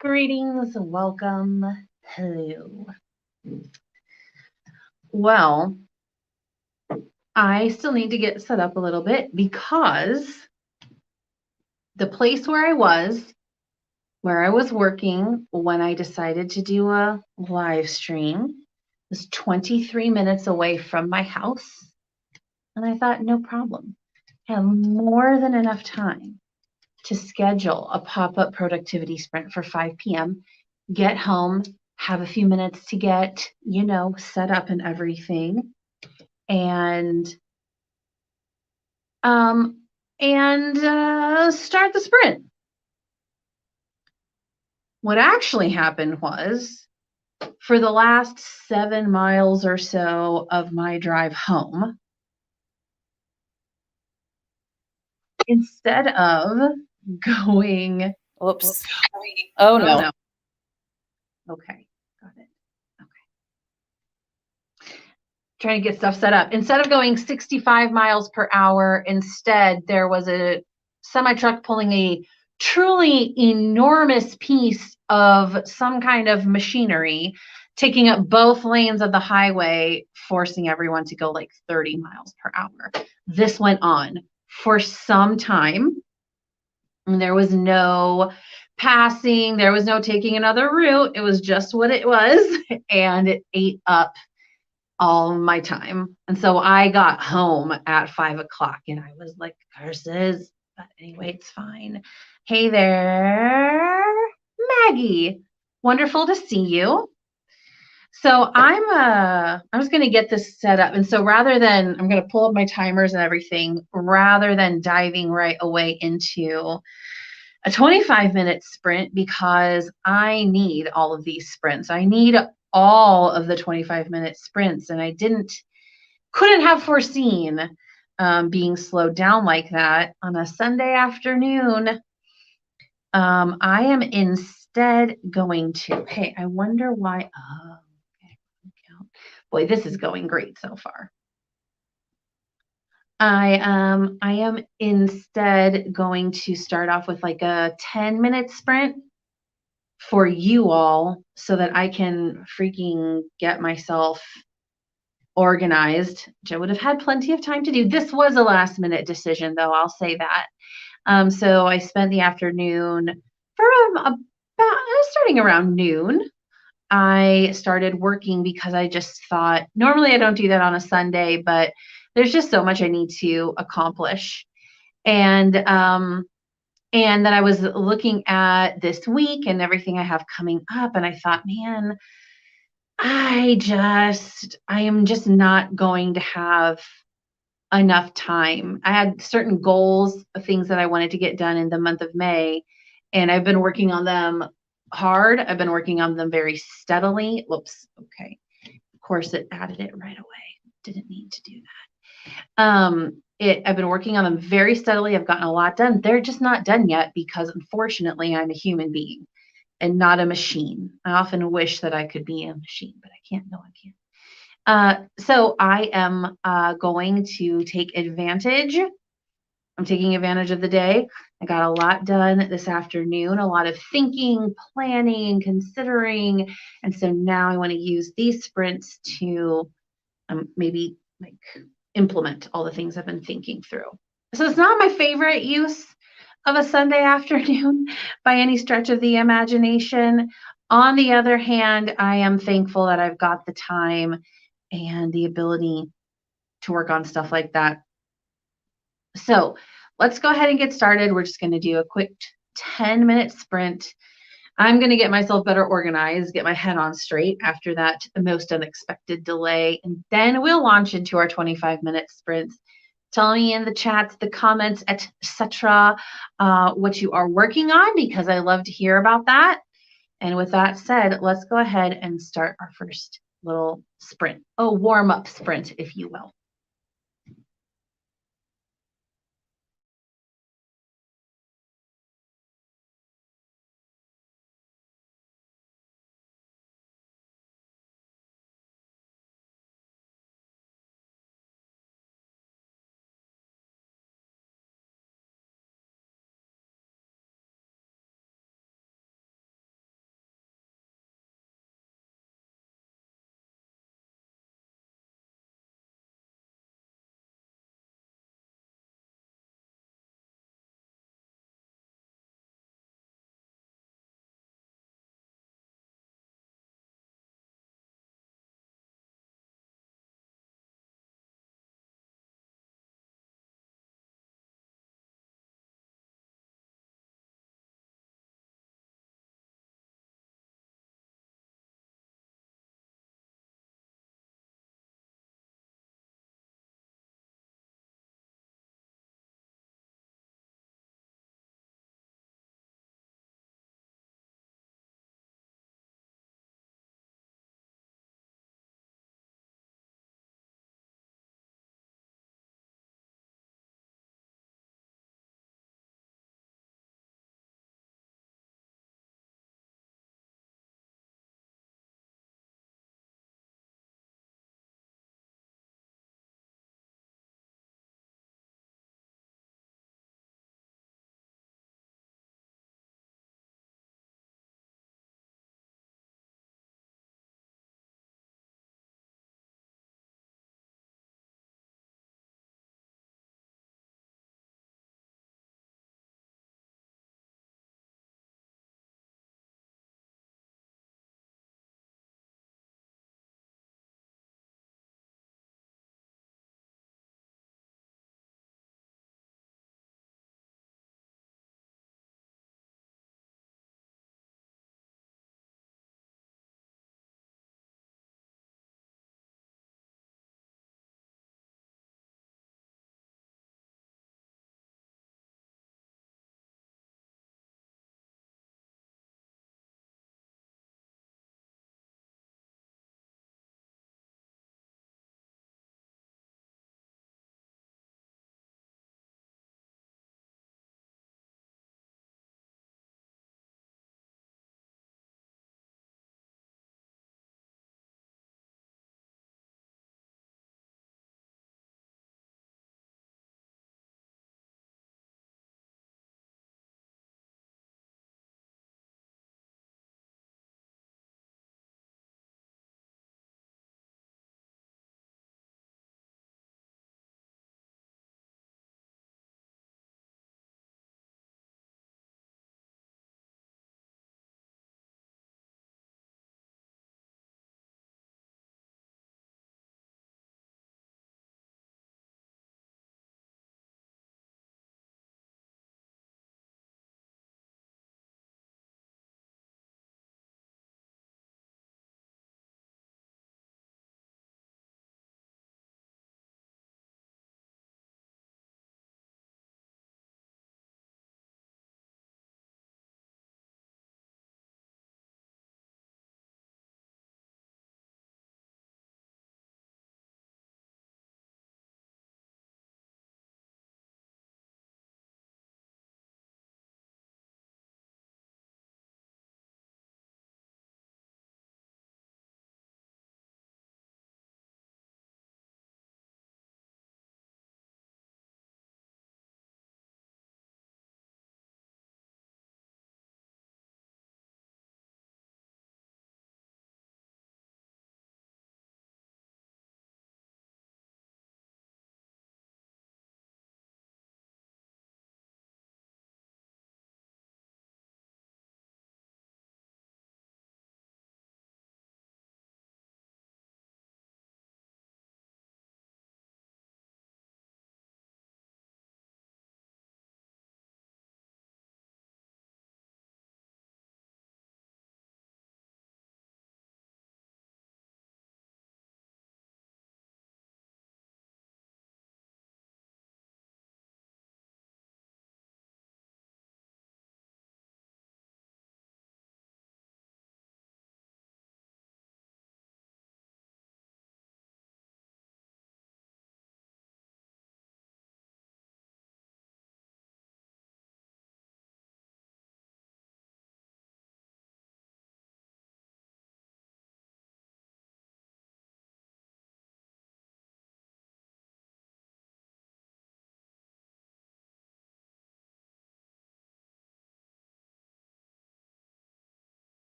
Greetings, welcome, hello. Well, I still need to get set up a little bit because the place where I was working when I decided to do a live stream was 23 minutes away from my house. And I thought, no problem. I have more than enough time to schedule a pop-up productivity sprint for 5 p.m., get home, have a few minutes to get, set up and everything, and um, start the sprint. What actually happened was, for the last 7 miles or so of my drive home, instead of going, Oops. Oh, no. Okay, got it. Trying to get stuff set up. Instead of going 65 miles per hour, instead there was a semi truck pulling a truly enormous piece of some kind of machinery, taking up both lanes of the highway, forcing everyone to go like 30 miles per hour. This went on for some time. And there was no passing, there was no taking another route. It was just what it was, and it ate up all my time. And so I got home at 5 o'clock and I was like, curses. But anyway, it's fine. Hey there, Maggie. Wonderful to see you. So I'm just gonna get this set up. And so I'm gonna pull up my timers and everything, rather than diving right away into a 25-minute sprint, because I need all of these sprints. I need all of the 25-minute sprints, and I couldn't have foreseen being slowed down like that on a Sunday afternoon. I am instead going to, hey, I wonder why, okay. Boy, this is going great so far. I am instead going to start off with like a 10-minute sprint for you all, so that I can freaking get myself organized, which I would have had plenty of time to do. This was a last minute decision, though, I'll say that. So I spent the afternoon for about starting around noon. I started working because I just thought, normally I don't do that on a Sunday, but there's just so much I need to accomplish. And then I was looking at this week and everything I have coming up, and I thought, man, I am just not going to have enough time. I had certain goals of things that I wanted to get done in the month of May, and I've been working on them hard. I've been working on them very steadily. Whoops. Okay. Of course, it added it right away. Didn't need to do that. I've been working on them very steadily. I've gotten a lot done. They're just not done yet because, unfortunately, I'm a human being and not a machine. I often wish that I could be a machine, but I can't. No, I can't. So I am going to take advantage. I'm taking advantage of the day. I got a lot done this afternoon, a lot of thinking, planning, considering. And so now I want to use these sprints to maybe like implement all the things I've been thinking through. So it's not my favorite use of a Sunday afternoon by any stretch of the imagination. On the other hand, I am thankful that I've got the time and the ability to work on stuff like that. So let's go ahead and get started. We're just going to do a quick 10-minute sprint. I'm going to get myself better organized, get my head on straight after that most unexpected delay, and then we'll launch into our 25-minute sprints. Tell me in the chats, the comments, etc., what you are working on, because I love to hear about that. And with that said, let's go ahead and start our first little sprint, a warm-up sprint, if you will.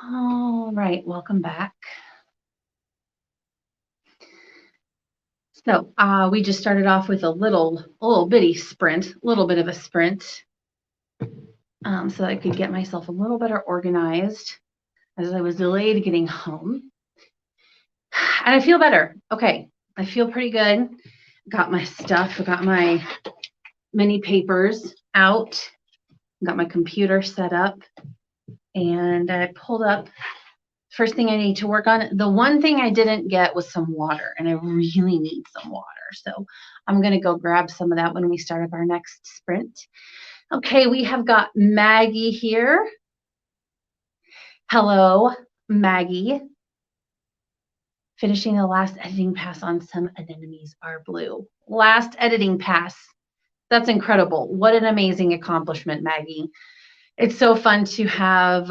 All right, welcome back. So we just started off with a little bitty sprint, a little bit of a sprint, so I could get myself a little better organized as I was delayed getting home. And I feel better. Okay, I feel pretty good. Got my stuff, got my mini papers out, got my computer set up, and I pulled up first thing I need to work on. The one thing I didn't get was some water, and I really need some water. So I'm going to go grab some of that when we start up our next sprint. Okay, we have got Maggie here. Hello, Maggie. Finishing the last editing pass on Some Anemones Are Blue. Last editing pass. That's incredible. What an amazing accomplishment, Maggie. It's so fun to have,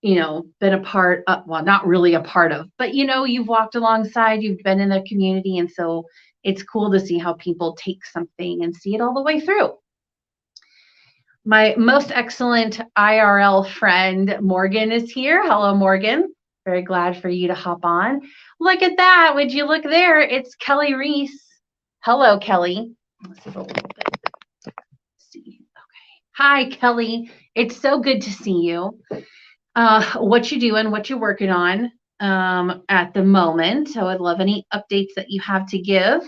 been a part of, well, not really a part of, but, you've walked alongside, you've been in the community. And so it's cool to see how people take something and see it all the way through. My most excellent IRL friend, Morgan, is here. Hello, Morgan. Very glad for you to hop on. Look at that. Would you look there? It's Kelly Reese. Hello, Kelly. This is a little bit. Let's see. Okay. Hi, Kelly. It's so good to see you. What you doing? What you're working on at the moment? I would love any updates that you have to give.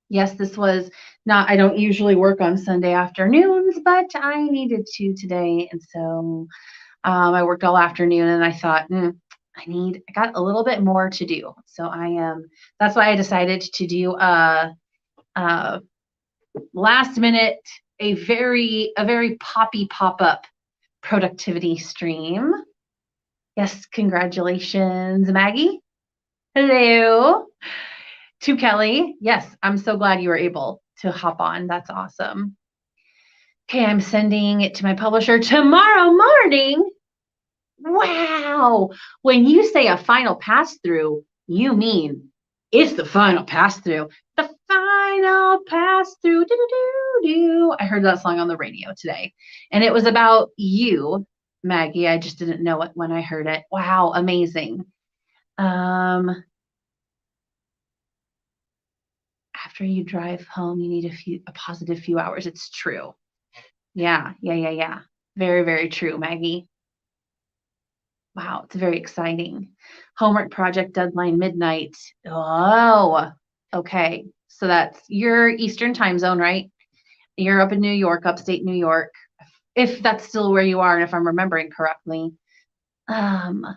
Yes, this was not, I don't usually work on Sunday afternoons, but I needed to today. And so I worked all afternoon and I thought, I got a little bit more to do. So that's why I decided to do a last minute, a very poppy pop-up productivity stream. Yes, congratulations, Maggie. Hello. To Kelly, yes, I'm so glad you were able to hop on. That's awesome. Okay, I'm sending it to my publisher tomorrow morning. Wow. When you say a final pass through, you mean it's the final pass through. The final pass through. Do. I heard that song on the radio today, and it was about you, Maggie. I just didn't know it when I heard it. Wow, amazing. After you drive home, you need a positive few hours. It's true. Yeah. Very, very true, Maggie. Wow, it's very exciting. Homework project deadline midnight. Oh, okay. So that's your Eastern time zone, right? You're up in New York, upstate New York, if that's still where you are, and if I'm remembering correctly. 5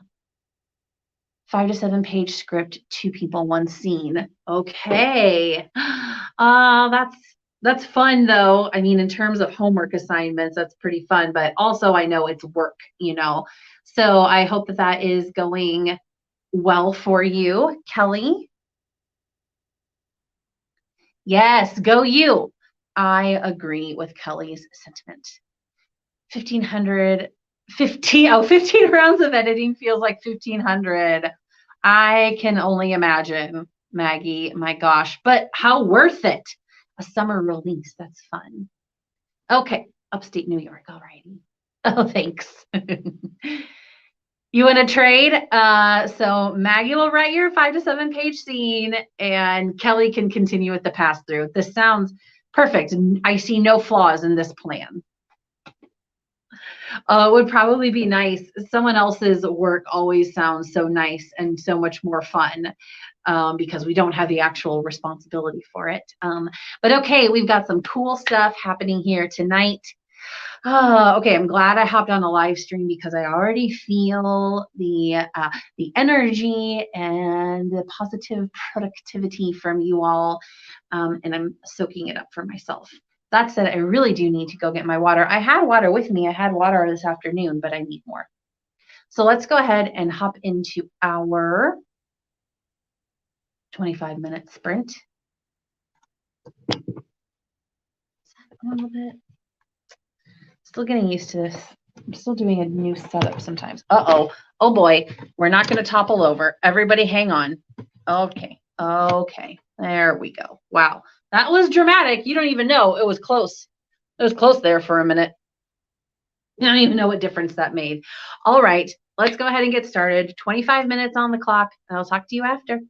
to 7 page script, 2 people, 1 scene. Okay. That's fun though. I mean, in terms of homework assignments, that's pretty fun, but also I know it's work, So I hope that is going well for you, Kelly. Yes, go you. I agree with Kelly's sentiment. 15 rounds of editing feels like 1,500. I can only imagine, Maggie. My gosh, but how worth it? A summer release. That's fun. Okay, upstate New York. All righty. Oh, thanks. You want to trade? So Maggie will write your 5 to 7 page scene, and Kelly can continue with the pass through. This sounds perfect. I see no flaws in this plan. It would probably be nice. Someone else's work always sounds so nice and so much more fun because we don't have the actual responsibility for it. But okay, we've got some cool stuff happening here tonight. Okay, I'm glad I hopped on a live stream because I already feel the energy and the positive productivity from you all, and I'm soaking it up for myself. That said, I really do need to go get my water. I had water with me. I had water this afternoon, but I need more. So let's go ahead and hop into our 25-minute sprint. A little bit. Still getting used to this. I'm still doing a new setup sometimes. Uh-oh. Oh boy. We're not going to topple over. Everybody hang on. Okay. There we go. Wow. That was dramatic. You don't even know. It was close. It was close there for a minute. I don't even know what difference that made. All right, let's go ahead and get started. 25 minutes on the clock. I'll talk to you after.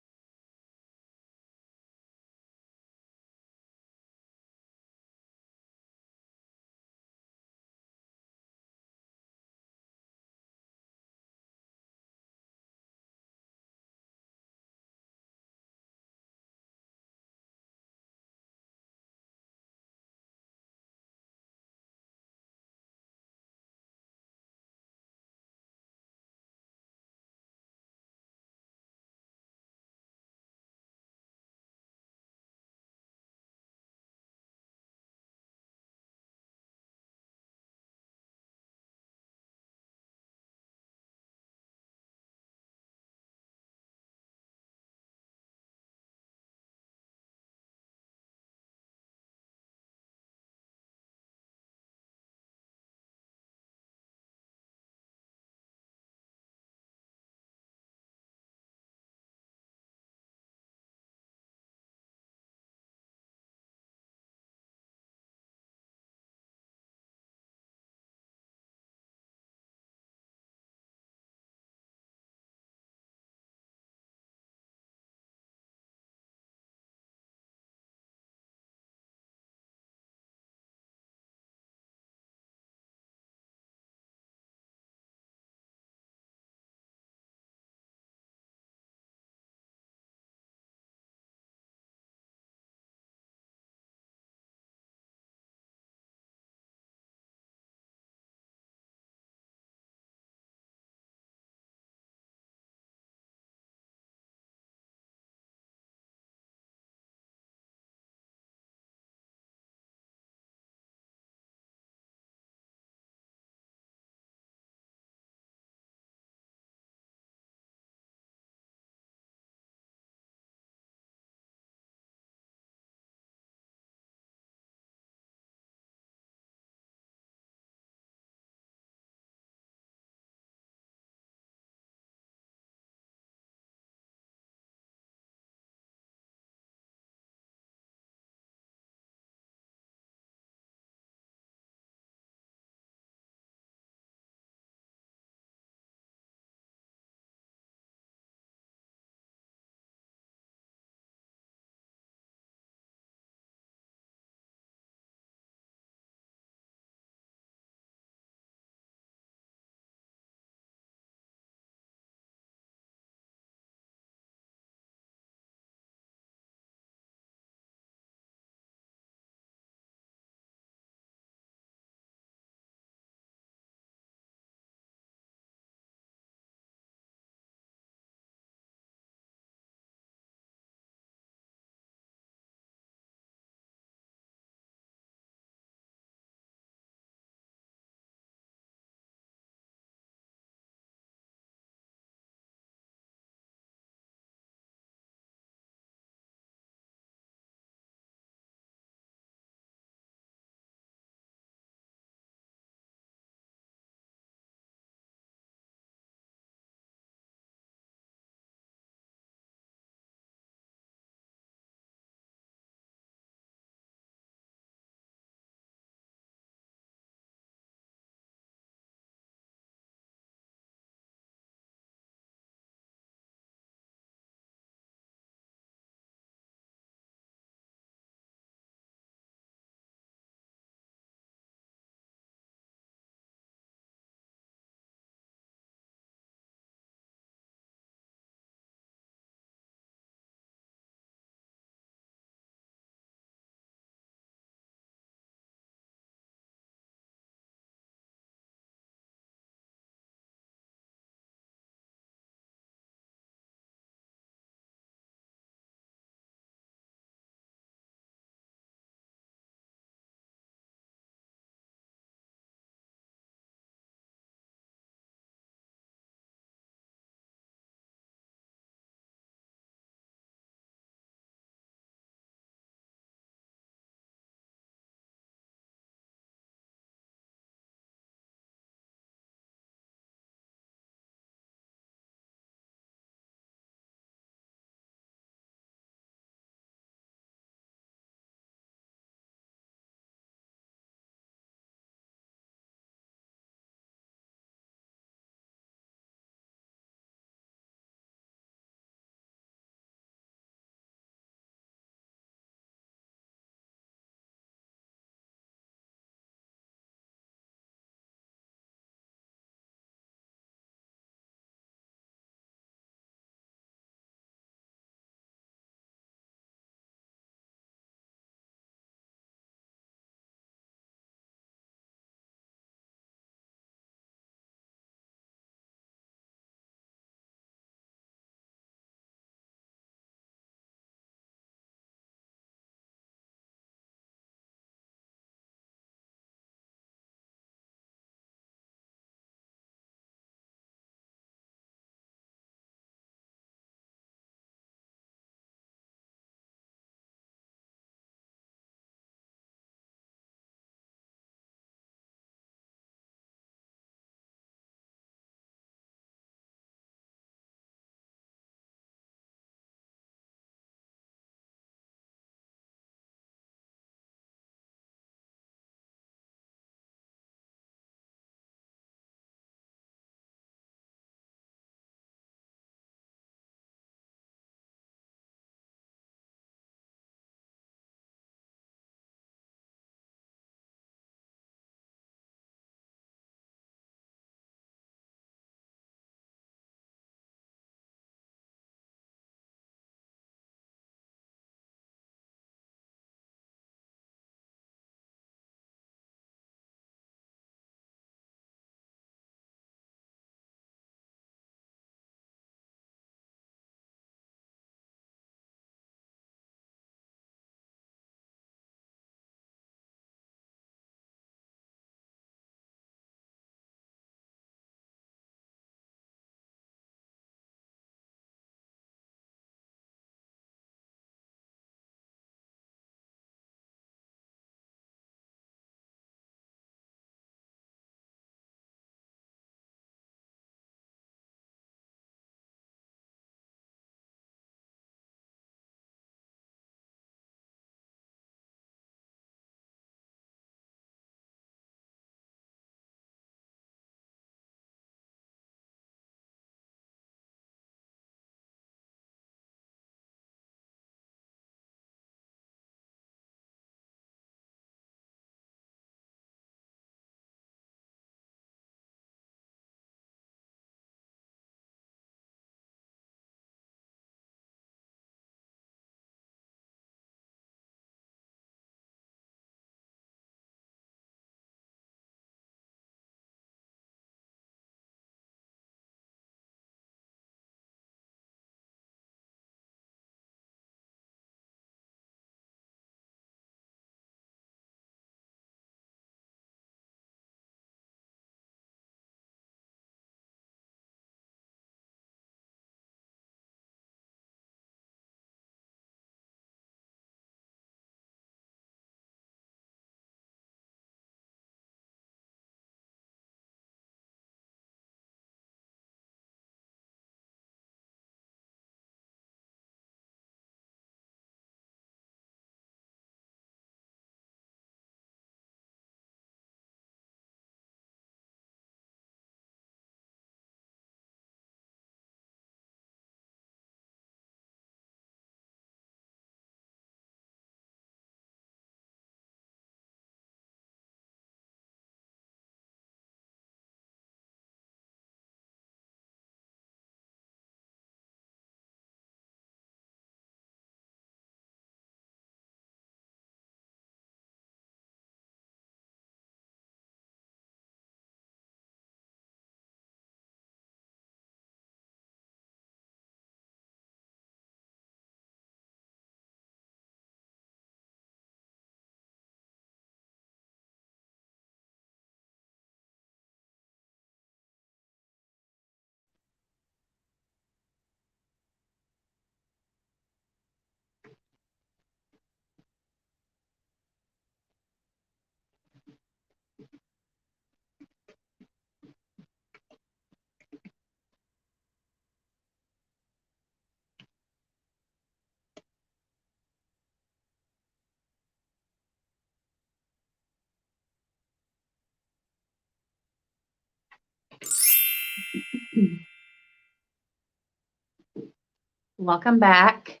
Welcome back.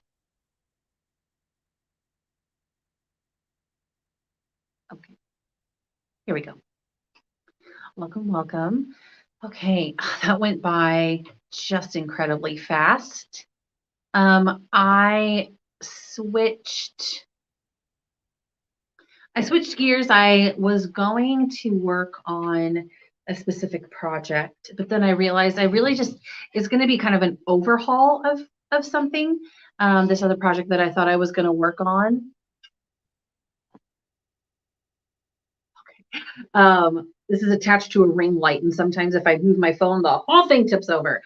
Okay, here we go. Welcome, welcome. Okay, that went by just incredibly fast. I switched gears. I was going to work on a specific project, but then I realized I really just, it's going to be kind of an overhaul of something. This other project that I thought I was going to work on. This is attached to a ring light, and sometimes if I move my phone, the whole thing tips over.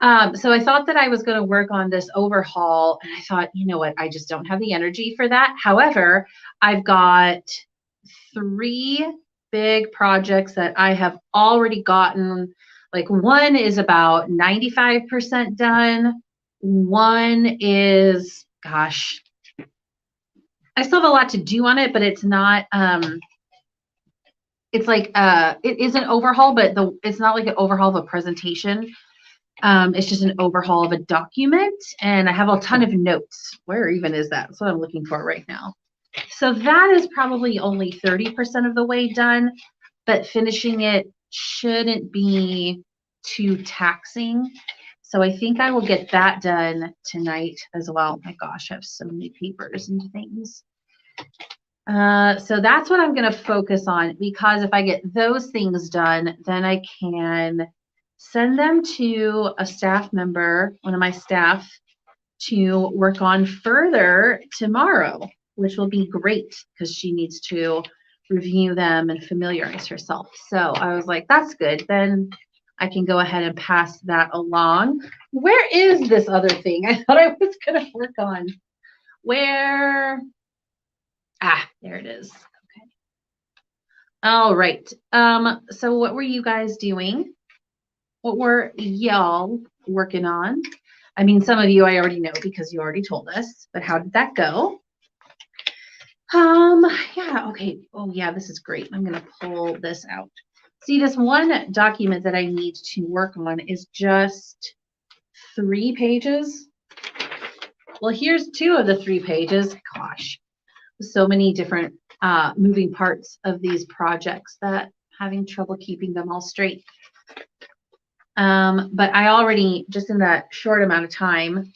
So I thought that I was going to work on this overhaul, and I thought, you know what, I just don't have the energy for that. However, I've got 3 big projects that I have already gotten. Like, one is about 95% done. One is, gosh, I still have a lot to do on it, but it's not, it's like, it is an overhaul, but it's not like an overhaul of a presentation. It's just an overhaul of a document, and I have a ton of notes. Where even is that? That's what I'm looking for right now. So that is probably only 30% of the way done, but finishing it shouldn't be too taxing. So I think I will get that done tonight as well. My gosh, I have so many papers and things. So that's what I'm going to focus on, because if I get those things done, then I can send them to a staff member, one of my staff, to work on further tomorrow, which will be great because she needs to review them and familiarize herself. So I was like, that's good. Then I can go ahead and pass that along. Where is this other thing I thought I was going to work on? Where? Ah, there it is. Okay. All right. So what were you guys doing? What were y'all working on? I mean, some of you I already know because you already told us, but how did that go? Yeah, okay. Oh yeah, this is great. I'm gonna pull this out. See, this one document that I need to work on is just 3 pages. Well, here's 2 of the 3 pages. Gosh, so many different moving parts of these projects that having trouble keeping them all straight. But I already, just in that short amount of time,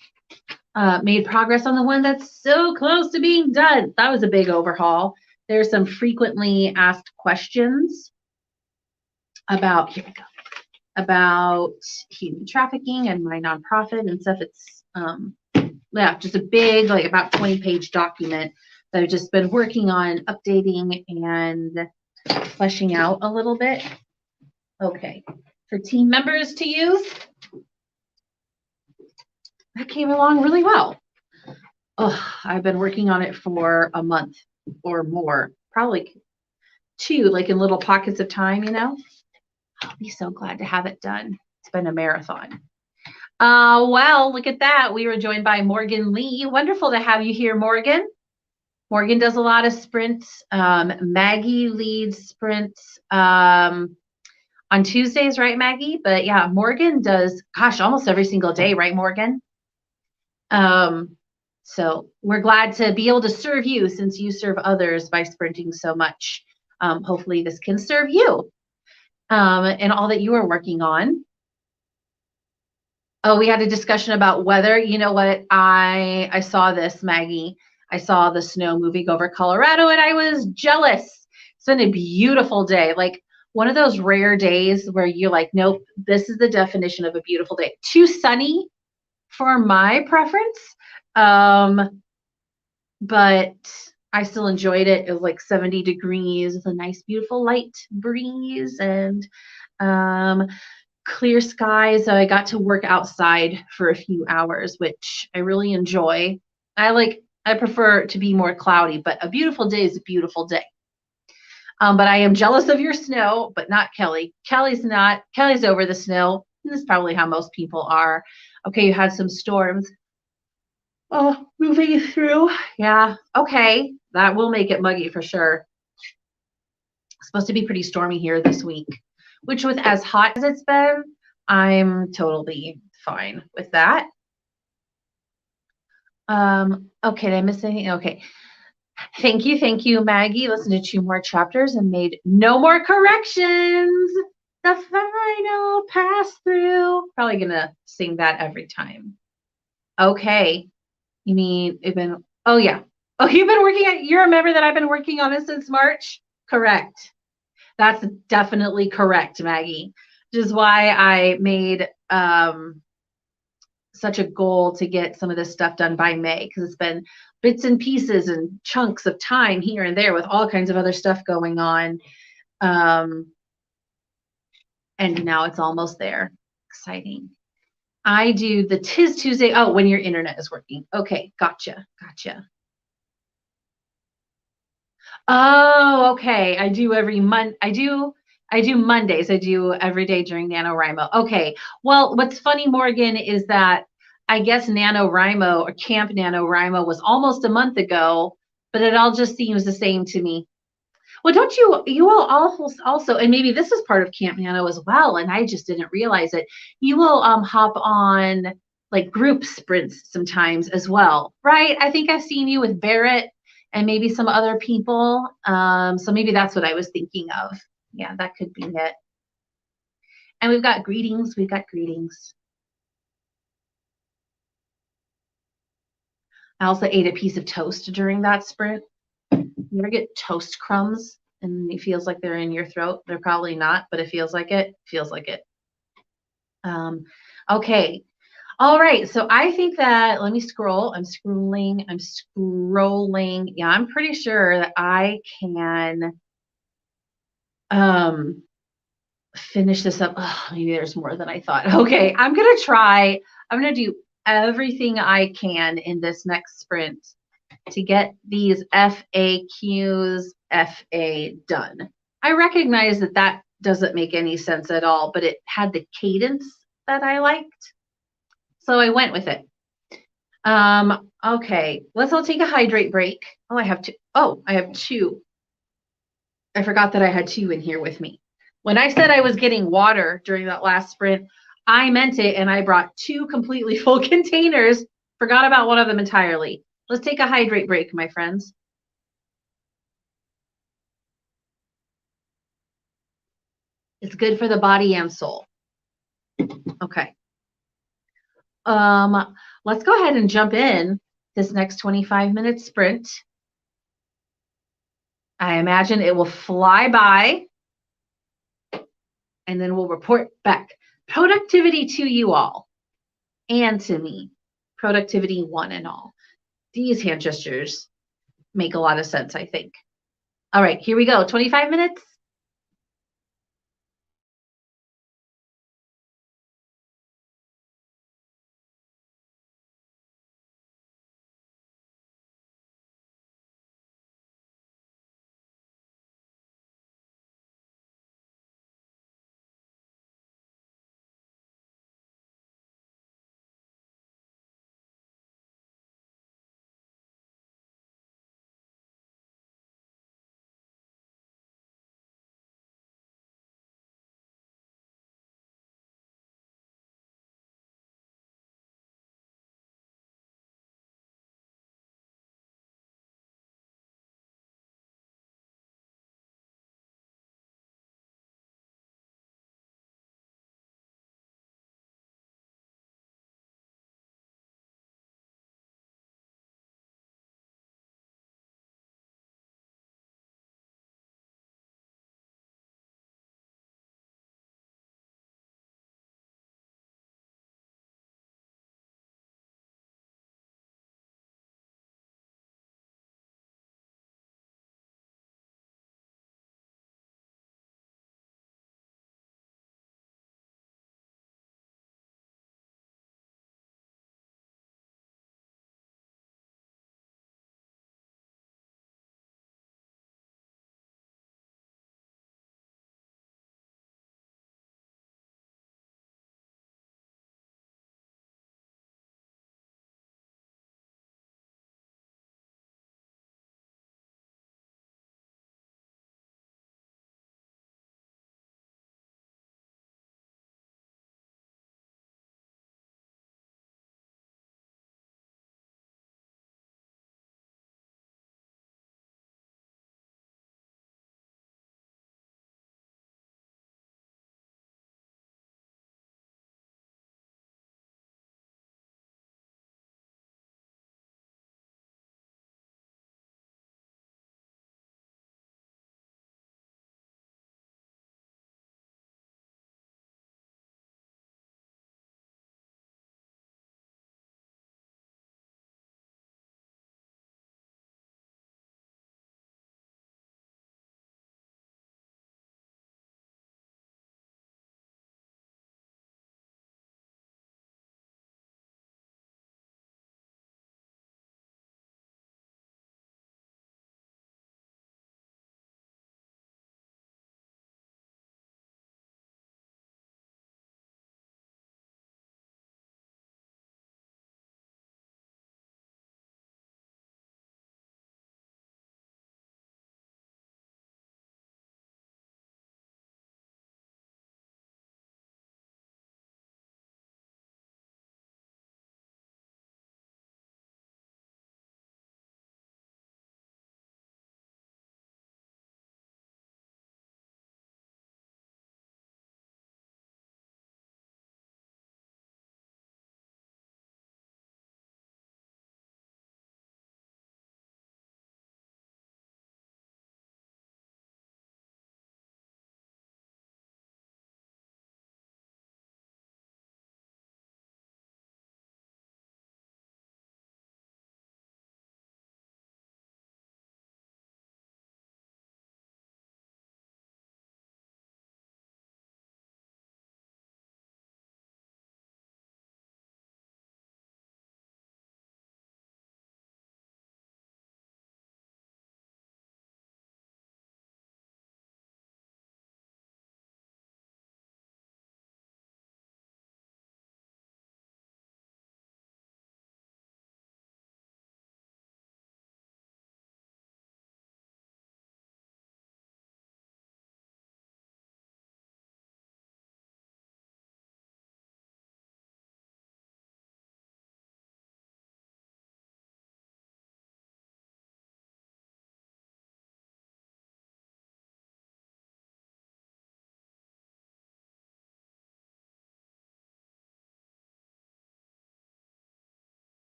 made progress on the one that's so close to being done. That was a big overhaul. There's some frequently asked questions about, here we go, about human trafficking and my nonprofit and stuff. It's, yeah, just a big, like about 20-page document that I've just been working on updating and fleshing out a little bit. Okay, for team members to use. That came along really well. Oh, I've been working on it for a month or more, probably 2, like in little pockets of time, you know. I'll be so glad to have it done. It's been a marathon. Well, look at that. We were joined by Morgan Lee. Wonderful to have you here, Morgan. Morgan does a lot of sprints. Maggie leads sprints on Tuesdays, right, Maggie? But yeah, Morgan does, gosh, almost every single day, right, Morgan? So we're glad to be able to serve you since you serve others by sprinting so much. Hopefully this can serve you and all that you are working on. Oh, we had a discussion about weather. You know what? I saw this, Maggie. I saw the snow moving over Colorado and I was jealous. It's been a beautiful day. Like one of those rare days where you're like, nope, this is the definition of a beautiful day. Too sunny for my preference. But I still enjoyed it. It was like 70 degrees with a nice, beautiful light breeze and clear skies. So I got to work outside for a few hours, which I really enjoy. I prefer to be more cloudy, but a beautiful day is a beautiful day. But I am jealous of your snow, but not Kelly. Kelly's not. Kelly's over the snow. This is probably how most people are. Okay, you had some storms. Oh, moving through. Yeah, okay. That will make it muggy for sure. It's supposed to be pretty stormy here this week, which with as hot as it's been, I'm totally fine with that. Okay, did I miss anything? Okay. Thank you, Maggie. Listened to 2 more chapters and made no more corrections. The final pass through. Probably gonna sing that every time. Okay. You mean you've been, oh yeah. Oh, you've been working on, you remember that I've been working on this since March? Correct. That's definitely correct, Maggie. Which is why I made such a goal to get some of this stuff done by May, because it's been bits and pieces and chunks of time here and there with all kinds of other stuff going on. And now it's almost there. Exciting. I do the Tis Tuesday. Oh, when your internet is working. Okay, gotcha. Oh, okay. I do every month. I do Mondays. I do every day during NaNoWriMo. Okay. Well, what's funny, Morgan, is that I guess NaNoWriMo or Camp NaNoWriMo was almost a month ago, but it all just seems the same to me. Well, don't you all also, and maybe this is part of Camp Nano as well, and I just didn't realize it. You will hop on like group sprints sometimes as well, right? I think I've seen you with Barrett and maybe some other people. So maybe that's what I was thinking of. Yeah, that could be it. And we've got greetings. I also ate a piece of toast during that sprint. You ever get toast crumbs and it feels like they're in your throat? They're probably not, but it feels like it. Feels like it. Okay. All right. So I think that, let me scroll. I'm scrolling. Yeah, I'm pretty sure that I can finish this up. Oh, maybe there's more than I thought. Okay. I'm going to do everything I can in this next sprint to get these FAQs FA done. I recognize that that doesn't make any sense at all, but it had the cadence that I liked. So I went with it. Okay, let's all take a hydrate break. Oh, I have two. Oh, I have 2. I forgot that I had 2 in here with me. When I said I was getting water during that last sprint, I meant it, and I brought 2 completely full containers. Forgot about one of them entirely. Let's take a hydrate break, my friends. It's good for the body and soul. Okay. Let's go ahead and jump in this next 25-minute sprint. I imagine it will fly by, and then we'll report back. Productivity to you all and to me. Productivity one and all. These hand gestures make a lot of sense, I think. All right, here we go. 25 minutes.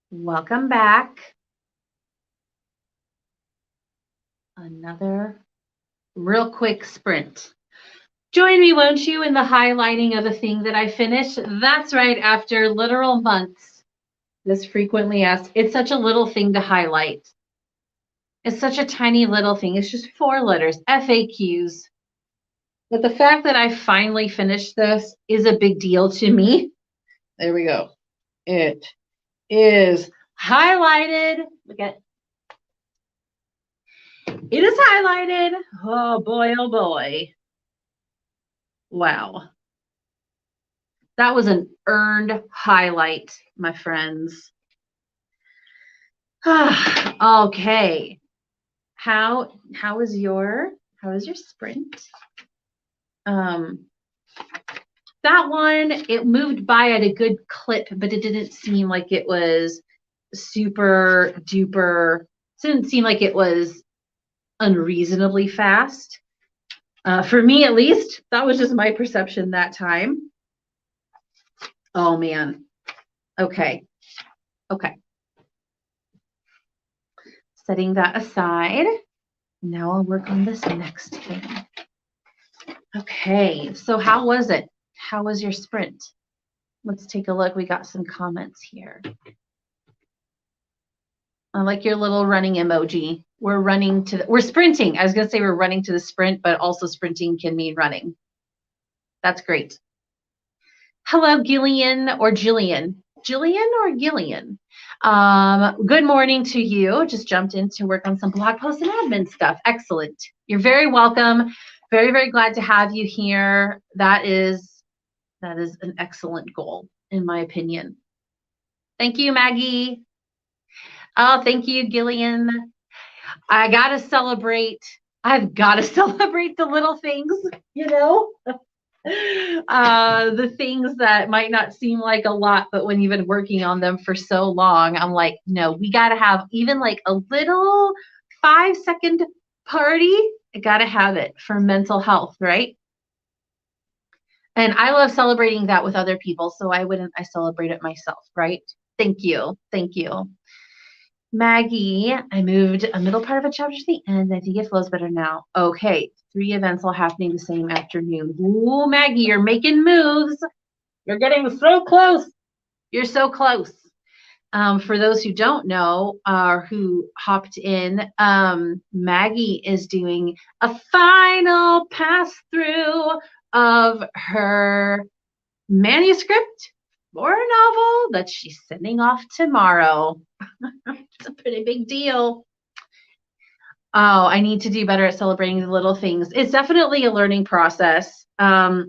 Welcome back. Another real quick sprint. Join me, won't you, in the highlighting of the thing that I finished? That's right, after literal months. This frequently asked, it's such a little thing to highlight. It's such a tiny little thing. It's just 4 letters, FAQs. But the fact that I finally finished this is a big deal to me. There we go. It is highlighted. Look at it is highlighted. Oh boy, oh boy. Wow. That was an earned highlight, my friends. Okay. How is your sprint? That one, it moved by at a good clip, but it didn't seem like it was super duper. It didn't seem like it was unreasonably fast. For me, at least, that was just my perception that time. Oh man. Okay. Setting that aside. Now I'll work on this next thing. Okay. So how was it? How was your sprint? Let's take a look. We got some comments here. I like your little running emoji. We're sprinting. I was going to say we're running to the sprint, but also sprinting can mean running. That's great. Hello, Gillian or Jillian. Jillian or Gillian? Good morning to you. Just jumped in to work on some blog posts and admin stuff. Excellent. You're very welcome. Very, very glad to have you here. That is an excellent goal, in my opinion. Thank you, Maggie. Oh, thank you, Gillian. I've got to celebrate the little things, you know? The things that might not seem like a lot, but when you've been working on them for so long, I'm like, no, we got to have even like a little 5-second party. I got to have it for mental health, right? And I love celebrating that with other people, so why wouldn't I celebrate it myself, right? Thank you. Maggie, I moved a middle part of a chapter to the end. I think it flows better now. Okay, 3 events all happening the same afternoon. Ooh, Maggie, you're making moves. You're getting so close. You're so close. For those who don't know or who hopped in, Maggie is doing a final pass through of her manuscript for a novel that she's sending off tomorrow. It's a pretty big deal. Oh, I need to do better at celebrating the little things. It's definitely a learning process. I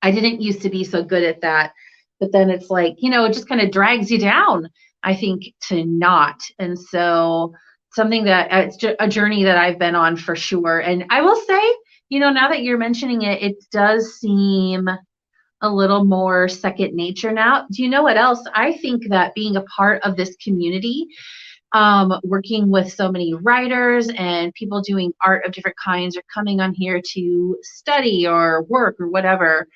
didn't used to be so good at that, but then it's like, it just kind of drags you down, I think, to not. And so something that it's a journey that I've been on for sure. And I will say, now that you're mentioning it, it does seem a little more second nature now. Do you know what else? I think that being a part of this community, working with so many writers and people doing art of different kinds, or coming on here to study or work or whatever,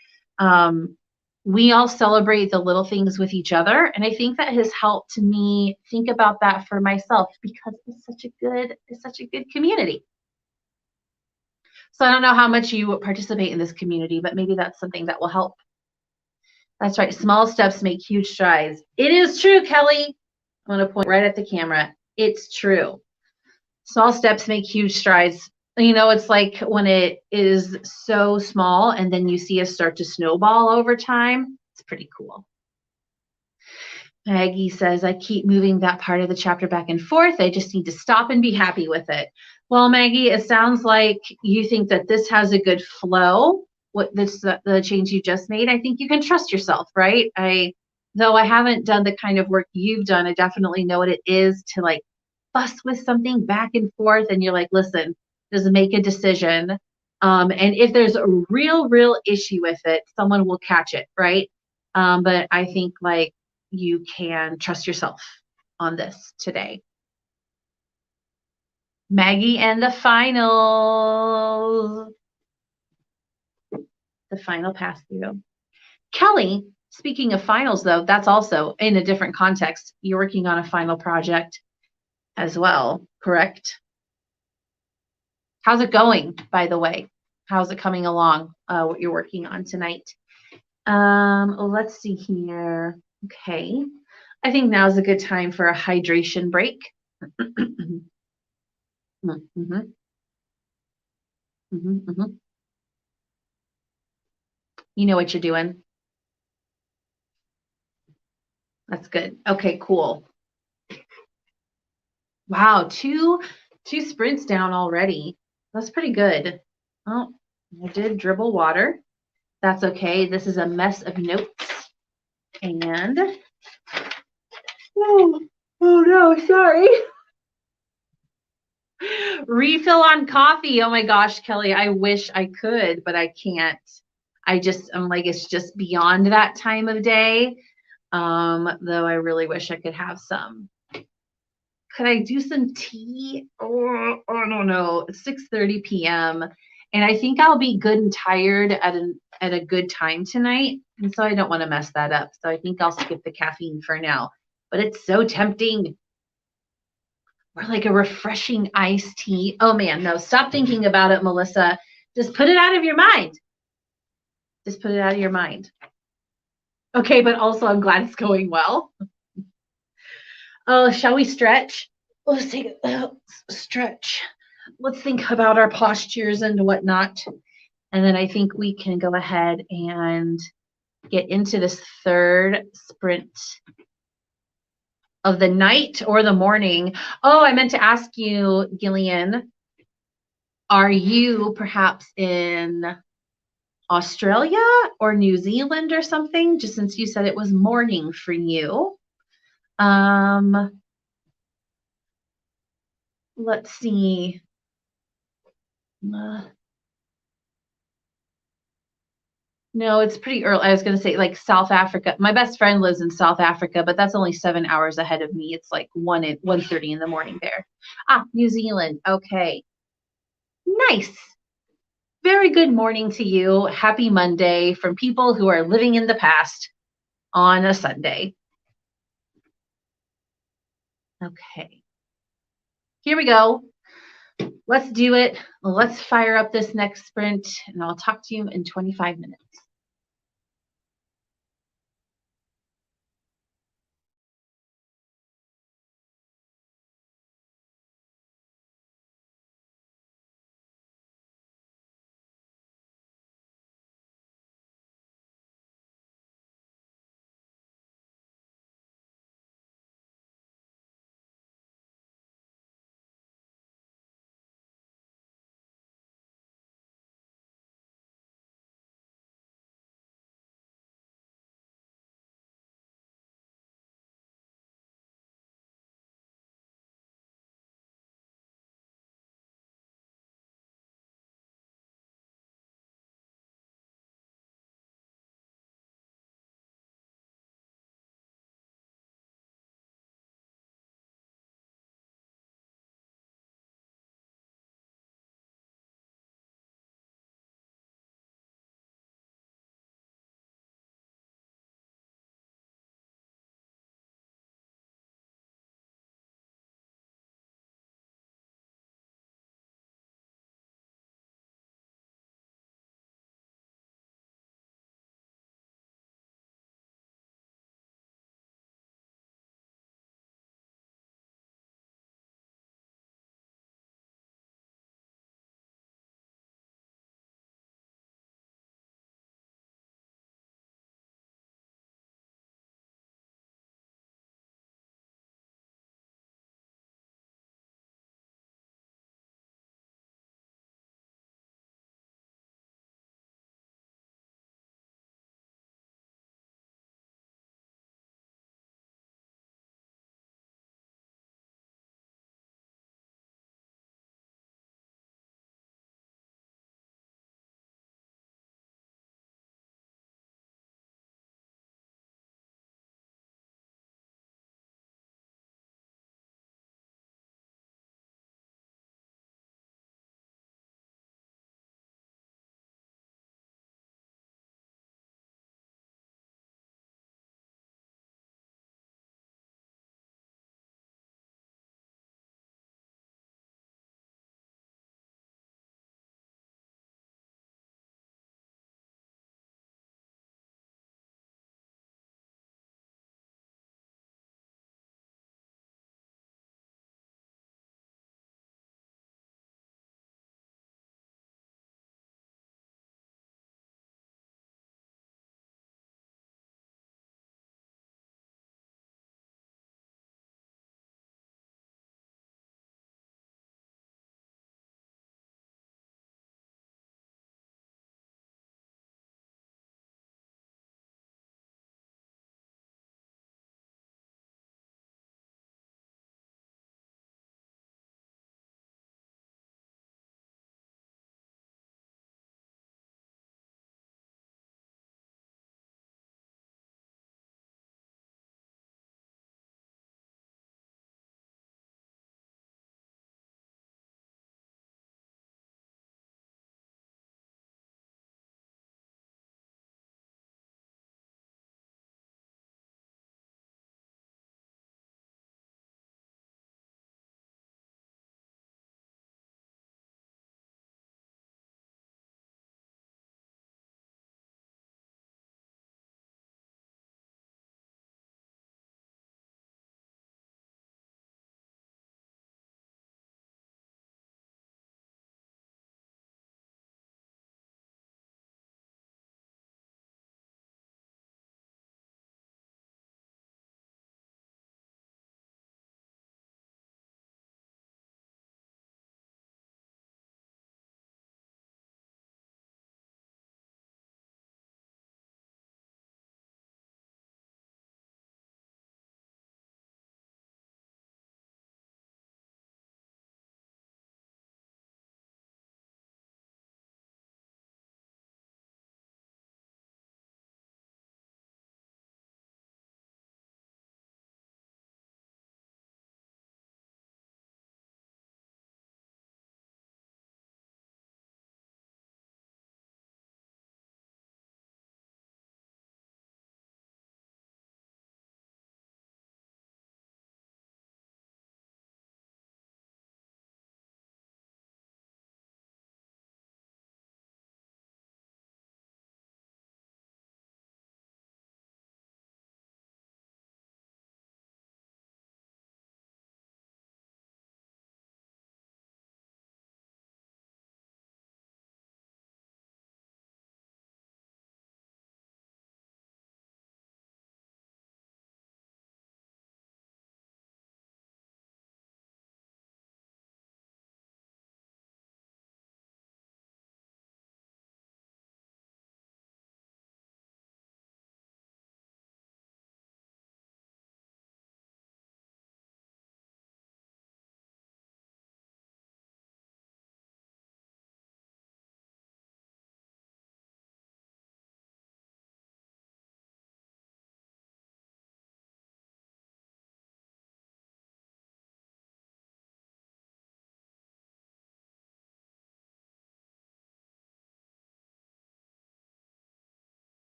we all celebrate the little things with each other. And I think that has helped me think about that for myself, because it's such a good community. So I don't know how much you participate in this community, but maybe that's something that will help. That's right. Small steps make huge strides. It is true, Kelly. I'm going to point right at the camera. It's true. Small steps make huge strides. It's like when it is so small and then you see it start to snowball over time. It's pretty cool. Maggie says, I keep moving that part of the chapter back and forth. I just need to stop and be happy with it. Well, Maggie, it sounds like you think that this has a good flow. The change you just made, I think you can trust yourself, right? Though I haven't done the kind of work you've done, I definitely know what it is to like fuss with something back and forth, and you're like, listen, just make a decision. And if there's a real issue with it, someone will catch it, right? But I think like you can trust yourself on this today. Maggie and the finals. the final pass through. Kelly, speaking of finals though, that's also in a different context. You're working on a final project as well, correct? How's it going, by the way? How's it coming along, what you're working on tonight? Let's see here. Okay. I think now is a good time for a hydration break. Mm-hmm, mm-hmm, mm-hmm. You know what you're doing. That's good. Okay, cool. Wow, two sprints down already. That's pretty good. Oh, I did dribble water. That's okay. This is a mess of notes. And oh no, sorry. Refill on coffee. Oh my gosh, Kelly, I wish I could, but I can't. I'm like, it's just beyond that time of day. Though I really wish I could have some. Could I do some tea? Oh, I don't know. It's 6:30 p.m. and I think I'll be good and tired at a good time tonight. And so I don't want to mess that up. So I think I'll skip the caffeine for now. But it's so tempting. Or like a refreshing iced tea. Oh man, no, stop thinking about it, Melissa. Just put it out of your mind. Just put it out of your mind. Okay, but also I'm glad it's going well. Oh, shall we stretch? Let's take a stretch. Let's think about our postures and whatnot. And then I think we can go ahead and get into this third sprint of the night or the morning. Oh, I meant to ask you, Gillian, are you perhaps in Australia or New Zealand or something? Just since you said it was morning for you. Let's see. No, it's pretty early. I was going to say like South Africa. My best friend lives in South Africa, but that's only 7 hours ahead of me. It's like 1:30 in the morning there. Ah, New Zealand. Okay. Nice. Very good morning to you. Happy Monday from people who are living in the past on a Sunday. Okay. Here we go. Let's do it. Let's fire up this next sprint, and I'll talk to you in 25 minutes.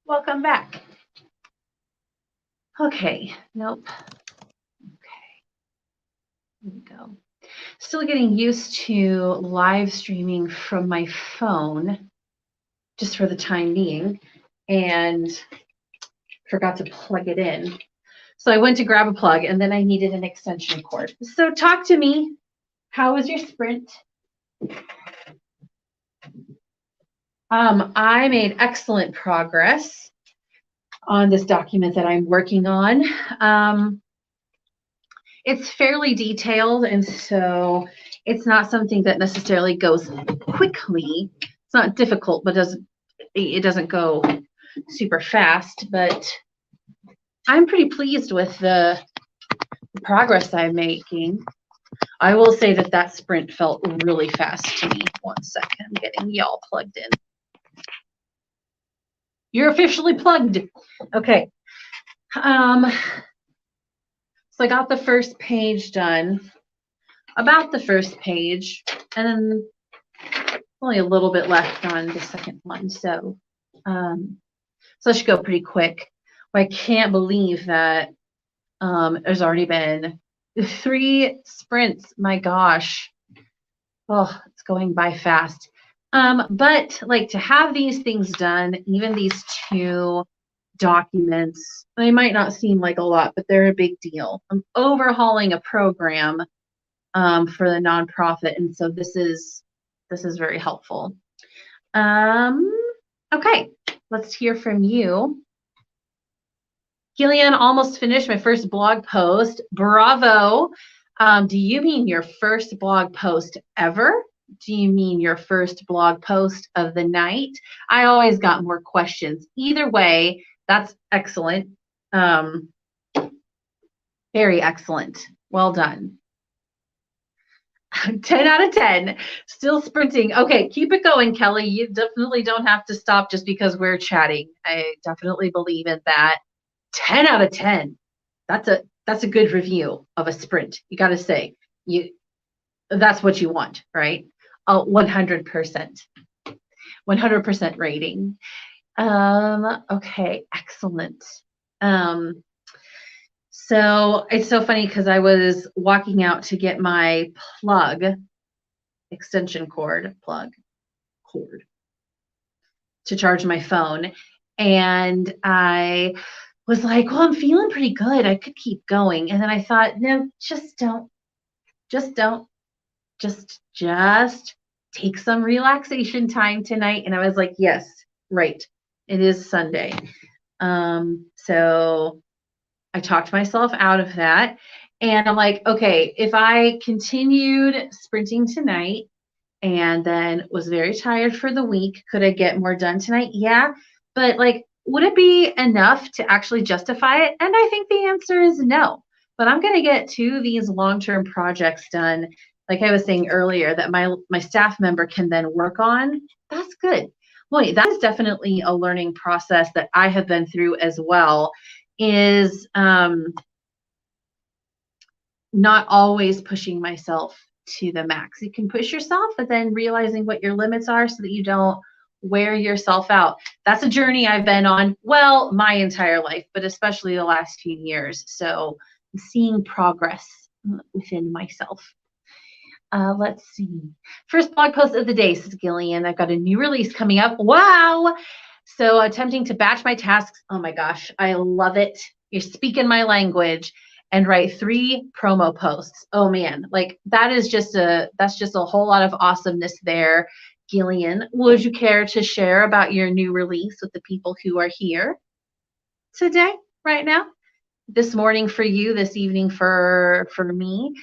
Welcome back. Okay, nope. Okay, here we go. Still getting used to live streaming from my phone just for the time being, and forgot to plug it in. So I went to grab a plug and then I needed an extension cord. So talk to me. How was your sprint? I made excellent progress on this document that I'm working on. It's fairly detailed, and so it's not something that necessarily goes quickly. It's not difficult, but it doesn't go super fast. But I'm pretty pleased with the progress I'm making. I will say that sprint felt really fast to me. 1 second, I'm getting y'all plugged in. You're officially plugged. Okay. So I got the first page done, about the first page, and then only a little bit left on the second one. So I should go pretty quick. But I can't believe that there's already been 3 sprints. My gosh. Oh, it's going by fast. But like to have these things done, even these 2 documents, they might not seem like a lot, but they're a big deal. I'm overhauling a program for the nonprofit, and so this is very helpful. Okay, let's hear from you. Gillian, almost finished my first blog post. Bravo. Do you mean your first blog post ever? Do you mean your first blog post of the night? I always got more questions. Either way, that's excellent. Very excellent. Well done. 10 out of 10. Still sprinting. Okay, keep it going, Kelly. You definitely don't have to stop just because we're chatting. I definitely believe in that. 10 out of 10. That's a good review of a sprint. You got to say, that's what you want, right? 100%. 100% rating. Okay, excellent. So it's so funny because I was walking out to get my plug, extension cord, cord to charge my phone. And I was like, well, I'm feeling pretty good. I could keep going. And then I thought, no, just don't. Just take some relaxation time tonight. And I was like, yes, right. It is Sunday. So I talked myself out of that. And I'm like, okay, if I continued sprinting tonight and then was very tired for the week, could I get more done tonight? Yeah. But like, would it be enough to actually justify it? And I think the answer is no. But I'm going to get 2 of these long-term projects done, like I was saying earlier, that my staff member can then work on. That's good. Boy, that is definitely a learning process that I have been through as well, is not always pushing myself to the max. You can push yourself, but then realizing what your limits are so that you don't wear yourself out. That's a journey I've been on, well, my entire life, but especially the last few years. So I'm seeing progress within myself. Let's see. First blog post of the day, says Gillian. I've got a new release coming up. Wow. So attempting to batch my tasks. Oh my gosh, I love it. You're speaking my language. And write 3 promo posts. Oh man, like that's just a whole lot of awesomeness there. Gillian, would you care to share about your new release with the people who are here today, right now? This morning for you, this evening for me.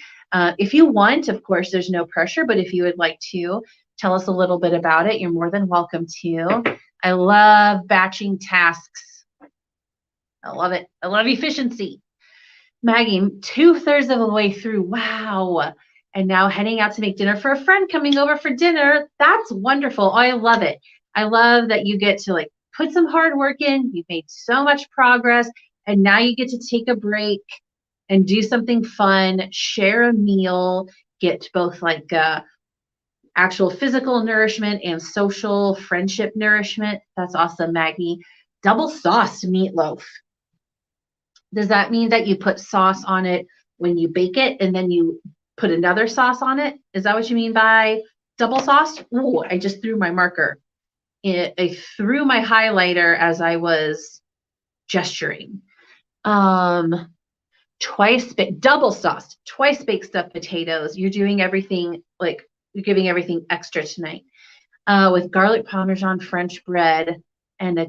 If you want, of course, there's no pressure, but if you would like to tell us a little bit about it, you're more than welcome to. I love batching tasks. I love it. I love efficiency. Maggie, 2/3 of the way through. Wow. And now heading out to make dinner for a friend coming over for dinner. That's wonderful. Oh, I love it. I love that you get to like put some hard work in. You've made so much progress. And now you get to take a break and do something fun, share a meal, get both like actual physical nourishment and social friendship nourishment. That's awesome, Maggie. double sauced meatloaf. Does that mean that you put sauce on it when you bake it and then you put another sauce on it? Is that what you mean by double sauced? Ooh, I just threw my marker. I threw my highlighter as I was gesturing. Double sauced, twice baked stuffed potatoes. You're doing everything like you're giving everything extra tonight. With garlic parmesan French bread and a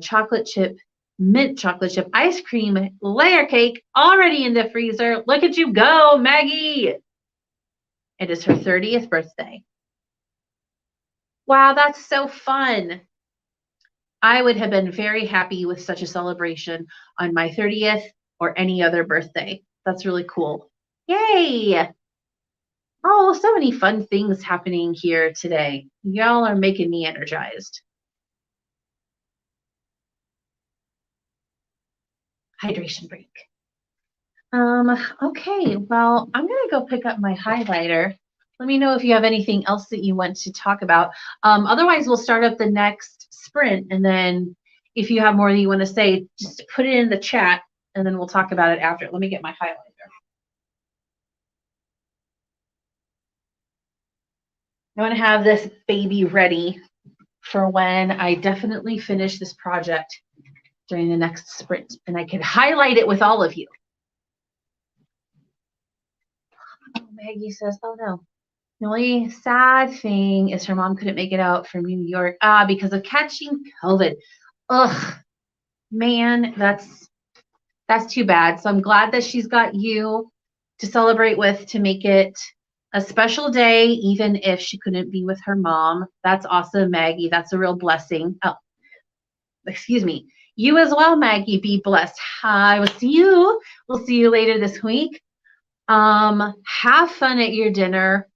mint chocolate chip ice cream layer cake already in the freezer. Look at you go, Maggie. It is her 30th birthday. Wow, that's so fun. I would have been very happy with such a celebration on my 30th or any other birthday. That's really cool. Yay! Oh, so many fun things happening here today. Y'all are making me energized. Hydration break. Okay, well, I'm gonna go pick up my highlighter. Let me know if you have anything else that you want to talk about. Otherwise, we'll start up the next sprint, and then if you have more that you want to say, just put it in the chat, and then we'll talk about it after. Let me get my highlighter. I want to have this baby ready for when I definitely finish this project during the next sprint, and I can highlight it with all of you. Oh, Maggie says, oh no. The only sad thing is her mom couldn't make it out from New York because of catching COVID. Ugh, man, that's too bad. So I'm glad that she's got you to celebrate with to make it a special day, even if she couldn't be with her mom. That's awesome, Maggie. That's a real blessing. Oh, excuse me. You as well, Maggie. Be blessed. I will see you. We'll see you later this week. Have fun at your dinner.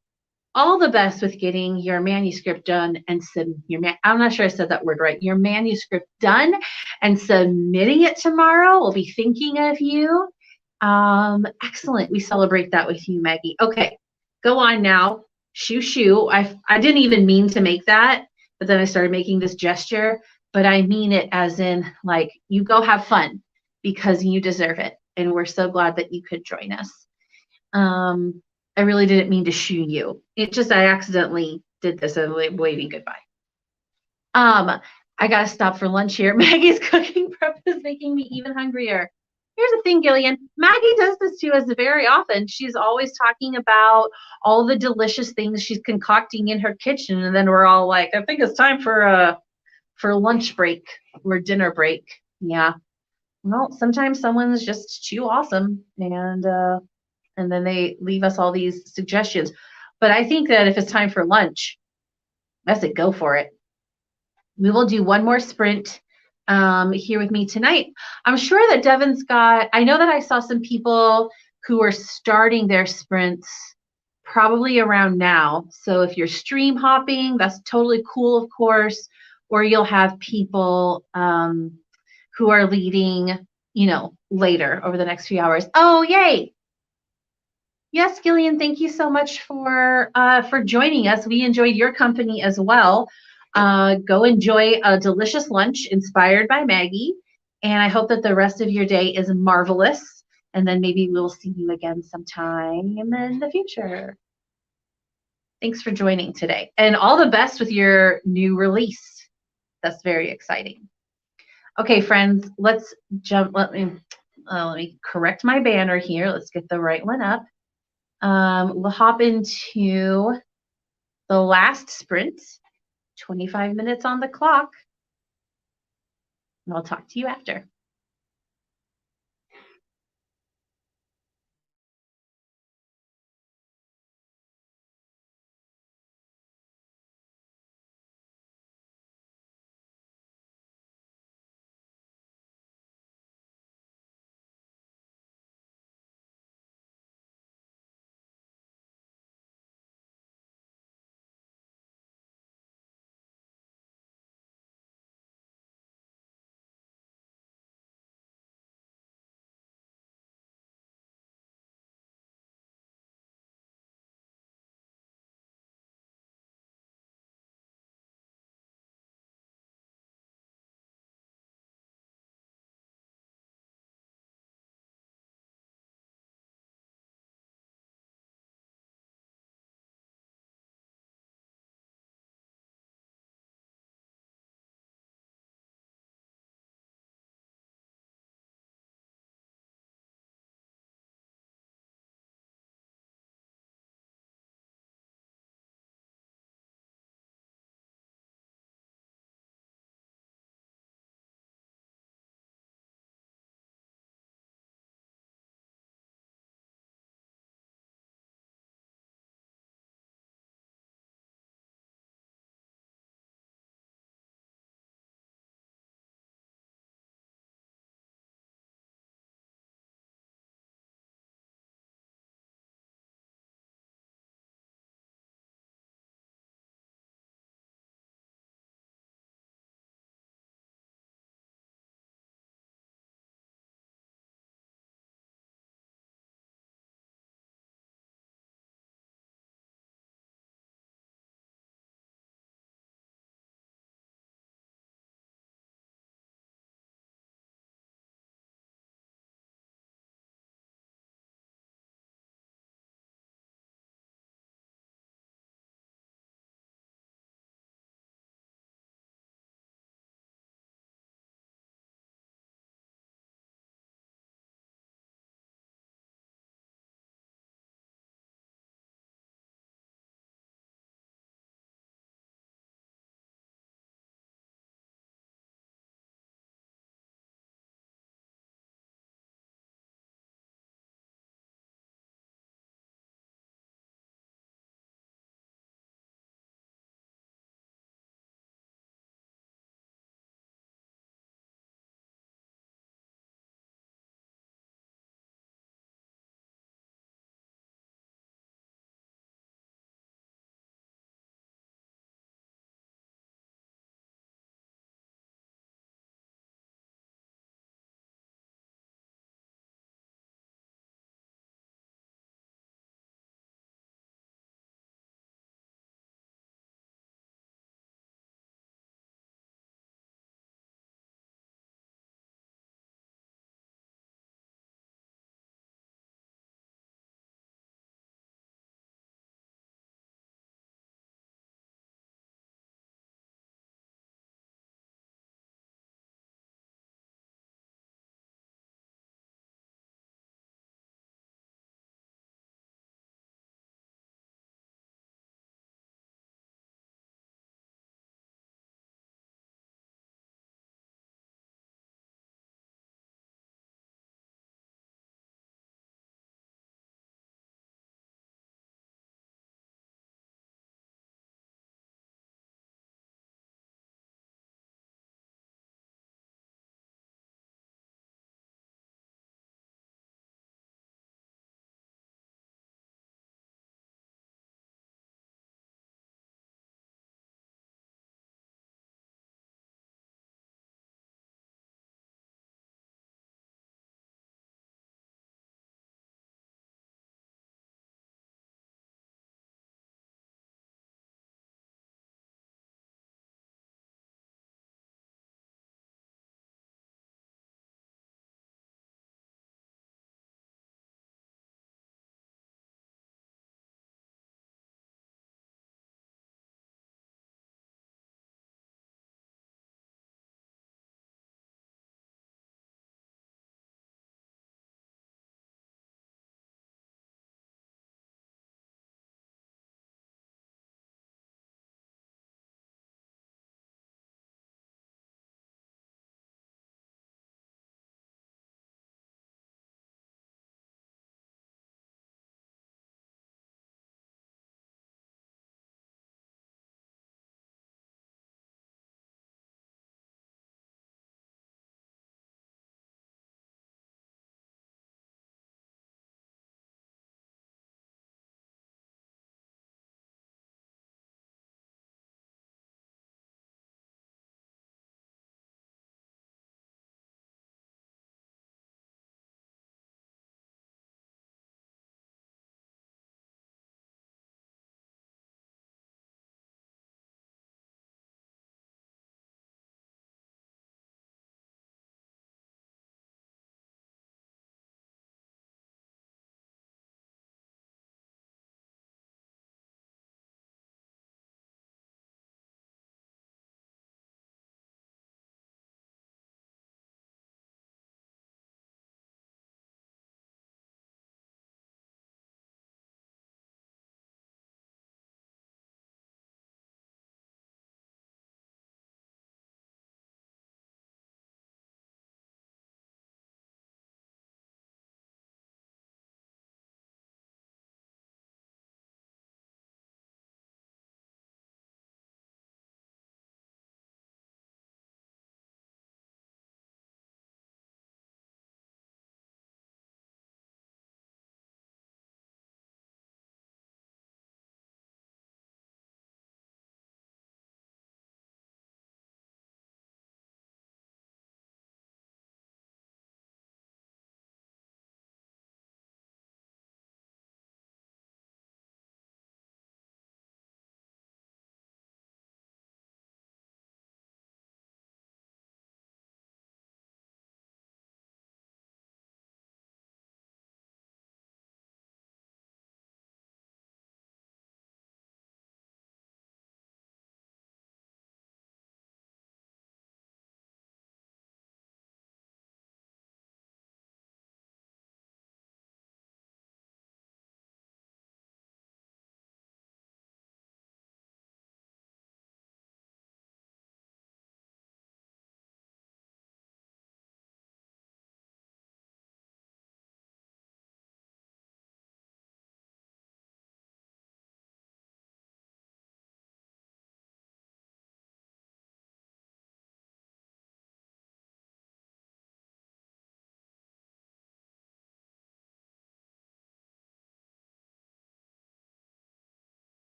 All the best with getting your manuscript done and I'm not sure I said that word right. Your manuscript done and submitting it tomorrow. We'll be thinking of you. Excellent. We celebrate that with you, Maggie. Okay, go on now. Shoo. I didn't even mean to make that, but then I started making this gesture. But I mean it as in like you go have fun because you deserve it, and we're so glad that you could join us. I really didn't mean to shoo you. It just I accidentally did this and waving goodbye. I gotta stop for lunch here. Maggie's cooking prep is making me even hungrier. Here's the thing, Gillian. Maggie does this to us very often. She's always talking about all the delicious things she's concocting in her kitchen, and then we're all like, I think it's time for lunch break or dinner break. Yeah. Well, sometimes someone's just too awesome, and then they leave us all these suggestions. But I think that if it's time for lunch, I say go for it. We will do one more sprint here with me tonight. I'm sure that Devin's I know that I saw some people who are starting their sprints probably around now. So if you're stream hopping, that's totally cool, of course, or you'll have people who are leading, later over the next few hours. Oh, yay. Yes, Gillian, thank you so much for joining us. We enjoyed your company as well. Go enjoy a delicious lunch inspired by Maggie, and I hope that the rest of your day is marvelous. And then maybe we'll see you again sometime in the future. Thanks for joining today, and all the best with your new release. That's very exciting. Okay, friends, let's jump. Let me correct my banner here. Let's get the right one up. We'll hop into the last sprint, 25 minutes on the clock, and I'll talk to you after.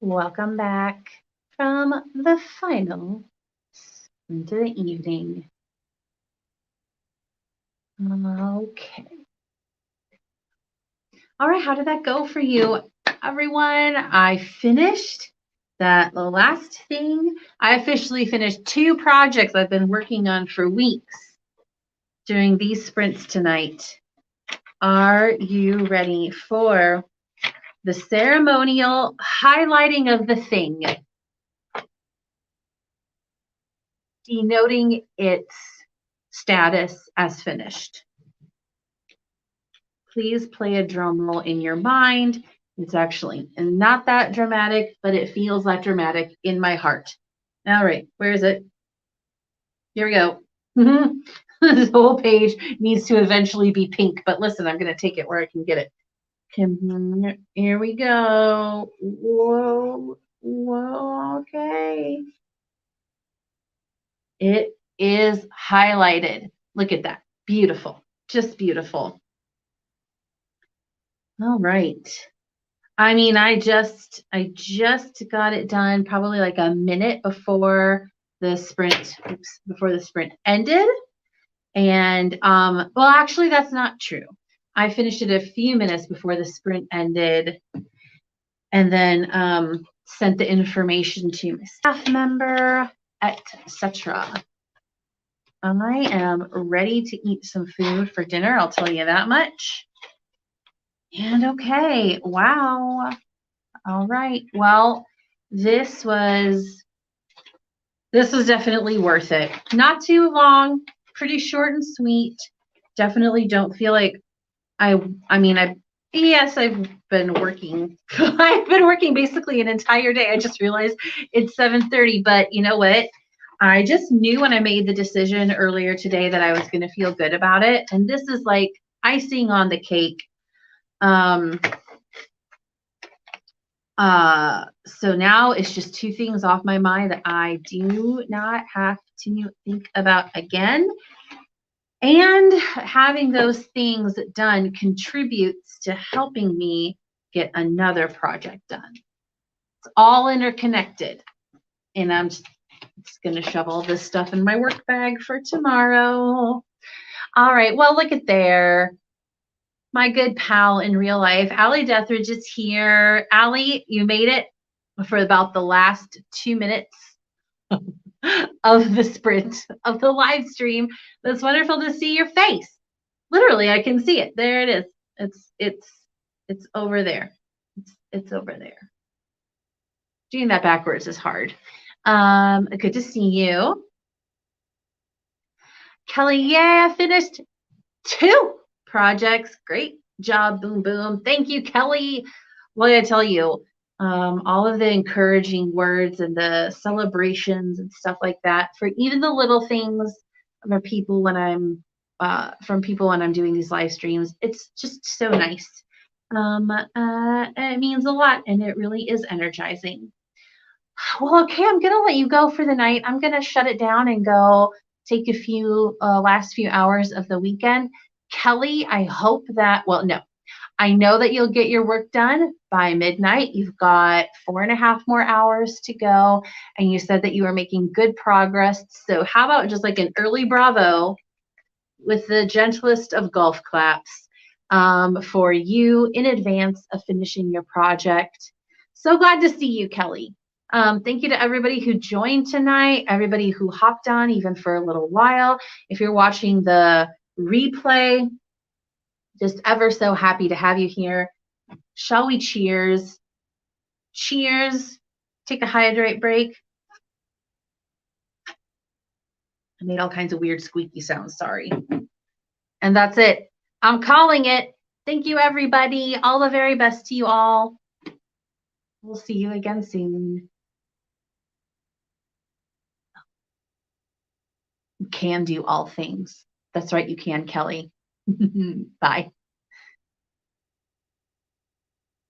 Welcome back from the final into the evening. Okay. All right, how did that go for you, everyone? I finished the last thing. I officially finished 2 projects I've been working on for weeks during these sprints tonight. Are you ready for the ceremonial highlighting of the thing, denoting its status as finished? Please play a drum roll in your mind. It's actually not that dramatic, but it feels that dramatic in my heart. All right, where is it? Here we go. This whole page needs to eventually be pink, but listen, I'm going to take it where I can get it. Here we go. Whoa, whoa, okay. It is highlighted. Look at that. Beautiful. Just beautiful. All right. I mean, I just got it done probably like a minute before the sprint, before the sprint ended. And well, actually that's not true. I finished it a few minutes before the sprint ended, and then sent the information to my staff member, etc. I am ready to eat some food for dinner, I'll tell you that much. And okay, wow. All right. Well, this was definitely worth it. Not too long, pretty short and sweet. Definitely don't feel like yes, I've been working. I've been working basically an entire day. I just realized it's 7:30, but you know what? I just knew when I made the decision earlier today that I was going to feel good about it, and this is like icing on the cake. So now it's just 2 things off my mind that I do not have to think about again. And having those things done contributes to helping me get another project done. It's all interconnected. And I'm just going to shove all this stuff in my work bag for tomorrow. All right. Well, look at there. My good pal in real life, Allie Deathridge is here. Allie, you made it for about the last 2 minutes of the sprint of the live stream. It's wonderful to see your face. Literally, I can see it. There it is. It's over there. It's over there. Doing that backwards is hard. Good to see you. Kelly, yeah, finished 2 projects. Great job. Boom, boom. Thank you, Kelly. What did I tell you? All of the encouraging words and the celebrations and stuff like that for even the little things for people when I'm from people when I'm doing these live streams. It's just so nice. It means a lot, and it really is energizing. Well, okay, I'm gonna let you go for the night. I'm gonna shut it down and go take a few last few hours of the weekend. Kelly, I hope that, well, no, I know that you'll get your work done by midnight. You've got 4.5 more hours to go, and you said that you were making good progress. So how about just like an early bravo with the gentlest of golf claps for you in advance of finishing your project. So glad to see you, Kelly. Thank you to everybody who joined tonight, everybody who hopped on even for a little while. If you're watching the replay, just ever so happy to have you here. Shall we cheers? Cheers. Take a hydrate break. I made all kinds of weird squeaky sounds, sorry. And that's it. I'm calling it. Thank you, everybody. All the very best to you all. We'll see you again soon. You can do all things. That's right, you can, Kelly. Bye.